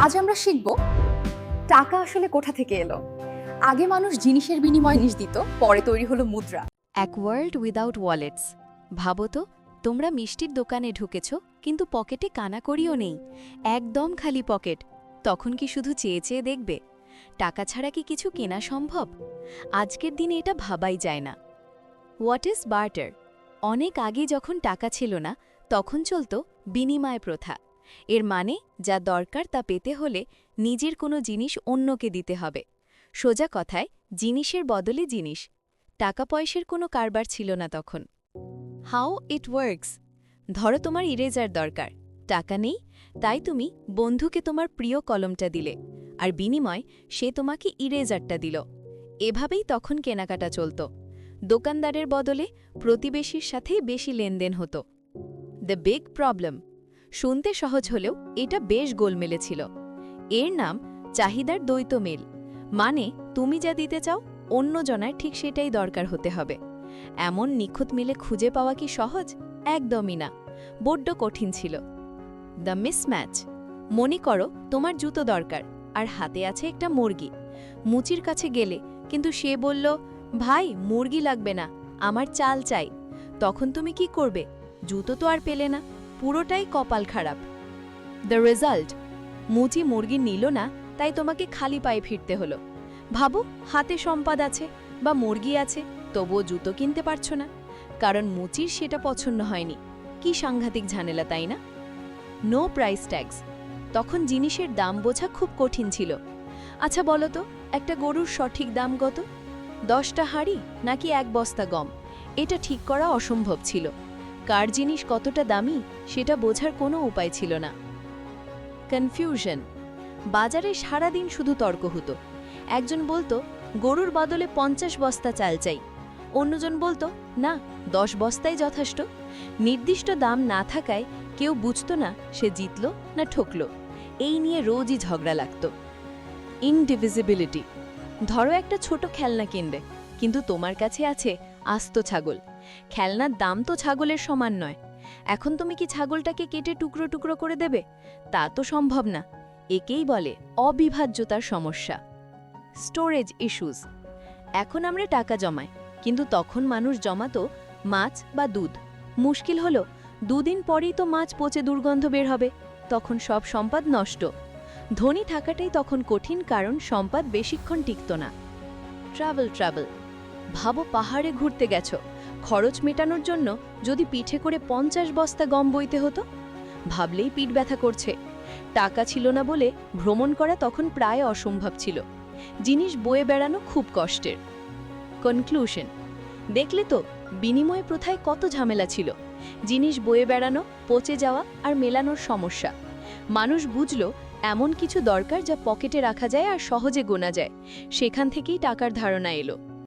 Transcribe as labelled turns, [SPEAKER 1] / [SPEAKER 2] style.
[SPEAKER 1] আজ আমরা শিখব টাকা আসলে কোথা থেকে এলো। আগে মানুষ জিনিসের বিনিময়ে জিনিস দিত, পরে তৈরি হলো মুদ্রা।
[SPEAKER 2] এক ওয়ার্ল্ড উইদাউট ওয়ালেটস। ভাবো তো, তোমরা মিষ্টির দোকানে ঢুকেছ, কিন্তু পকেটে কানাকড়িও নেই, একদম খালি পকেট। তখন কি শুধু চেয়ে চেয়ে দেখবে? টাকা ছাড়া কি কিছু কেনা সম্ভব? আজকের দিনে এটা ভাবাই যায় না। What is barter? অনেক আগে যখন টাকা ছিল না, তখন চলত বিনিময় প্রথা। এর মানে যা দরকার তা পেতে হলে নিজের কোনো জিনিস অন্যকে দিতে হবে। সোজা কথায়, জিনিসের বদলে জিনিস। টাকা পয়সার কোনো কারবার ছিল না তখন। How it works? ধরো তোমার ইরেজার দরকার, টাকা নেই, তাই তুমি বন্ধুকে তোমার প্রিয় কলমটা দিলে, আর বিনিময় সে তোমাকে ইরেজারটা দিল। এভাবেই তখন কেনাকাটা চলত। দোকানদারের বদলে প্রতিবেশীর সাথে বেশি লেনদেন হতো। The big problem. শুনতে সহজ হলেও এটা বেশ গোলমেলে ছিল। এর নাম চাহিদার দ্বৈত মেল। মানে তুমি যা দিতে চাও, অন্য জনার ঠিক সেটাই দরকার হতে হবে। এমন নিখুঁত মিলে খুঁজে পাওয়া কি সহজ? একদমই না, বড্ড কঠিন ছিল। The mismatch. মনে করো তোমার জুতো দরকার, আর হাতে আছে একটা মুরগি। মুচির কাছে গেলে, কিন্তু সে বলল, ভাই মুরগি লাগবে না, আমার চাল চাই। তখন তুমি কি করবে? জুতো তো আর পেলে না, পুরোটাই কপাল খারাপ। The result. মুচি মুরগি নিল না, তাই তোমাকে খালি পায়ে ফিরতে হলো। ভাবো, হাতে সম্পদ আছে বা মুরগি আছে, তবুও জুতো কিনতে পারছো না, কারণ মুচির সেটা পছন্দ হয়নি। কি সাংঘাতিক ঝামেলা, তাই না? No price tax. তখন জিনিসের দাম বোঝা খুব কঠিন ছিল। আচ্ছা বলো তো, একটা গরুর সঠিক দাম কত? 10টা হাঁড়ি নাকি 1 বস্তা গম? এটা ঠিক করা অসম্ভব ছিল। কার জিনিস কতটা দামি সেটা বোঝার কোনো উপায় ছিল না। কনফিউশন। বাজারে সারাদিন শুধু তর্ক হতো। একজন বলতো, গরুর বদলে 50 বস্তা চাল চাই। অন্যজন বলতো, না, 10 বস্তাই যথেষ্ট। নির্দিষ্ট দাম না থাকায় কেউ বুঝত না সে জিতল না ঠকল। এই নিয়ে রোজই ঝগড়া লাগত। ইনডিভিজিবিলিটি। ধরো একটা ছোট খেলনা কিনবে, কিন্তু তোমার কাছে আছে আস্ত ছাগল। খেলনার দাম তো ছাগলের সমান নয়। এখন তুমি কি ছাগলটাকে কেটে টুকরো টুকরো করে দেবে? তা তো সম্ভব না। একেই বলে অবিভাজ্যতার সমস্যা। Storage issues. এখন আমরা টাকা জমাই, কিন্তু তখন মানুষ জমাতো মাছ বা দুধ। মুশকিল হলো, 2 দিন পরেই তো মাছ পচে দুর্গন্ধ বের হবে, তখন সব সম্পদ নষ্ট। ধনী থাকাটাই তখন কঠিন, কারণ সম্পদ বেশিক্ষণ টিকত না। ট্রাভেল। ভাবো, পাহাড়ে ঘুরতে গেছো, খরচ মেটানোর জন্য যদি পিঠে করে 50 বস্তা গম বইতে হতো। ভাবলেই পিঠ ব্যথা করছে। টাকা ছিল না বলে ভ্রমণ করা তখন প্রায় অসম্ভব ছিল। জিনিস বয়ে বেড়ানো খুব কষ্টের। কনক্লুশন। দেখলে তো, বিনিময় প্রথায় কত ঝামেলা ছিল। জিনিস বয়ে বেড়ানো, পচে যাওয়া আর মেলানোর সমস্যা। মানুষ বুঝল এমন কিছু দরকার যা পকেটে রাখা যায় আর সহজে গোনা যায়। সেখান থেকেই টাকার ধারণা এলো।